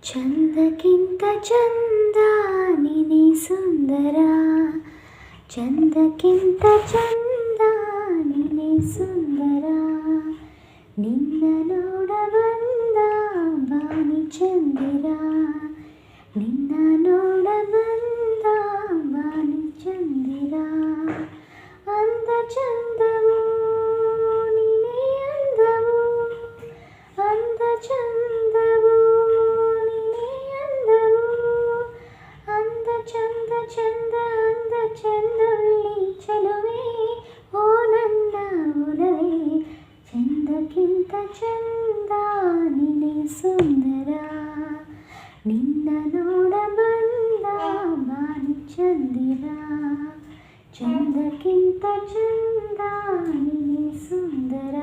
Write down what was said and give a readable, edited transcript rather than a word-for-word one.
ಚಂದಕ್ಕಿಂತ ಚಂದ ನೀನೇ ಸುಂದರ, ಚಂದಕ್ಕಿಂತ ಚಂದ ನೀನೇ ಸುಂದರ. ನಿನ್ನ ನೋಡ ಬಂದ ಬಾನಿ ಚಂದಿರ, ನಿನ್ನ ನೋಡ ಬಂದ ಬಾನಿ ಚಂದಿರ. ಅಂದ ಚಂದವು ನೀನೇ ಅಂದವು, ಅಂದ ಚಂದವು ಚಂದ ಚಂದ ಅಂದ ಚಂದುಳ್ಳಿ ಚಲುವೆ ಓ ನನ್ನ ಒಲವೇ. ಚಂದಕ್ಕಿಂತ ಚಂದ ನೀನೇ ಸುಂದರ, ನಿನ್ನ ನೋಡ ಬಂದ ಬಾನಿ ಚಂದಿರ. ಚಂದಕ್ಕಿಂತ ಚಂದ ನೀನೇ ಸುಂದರ.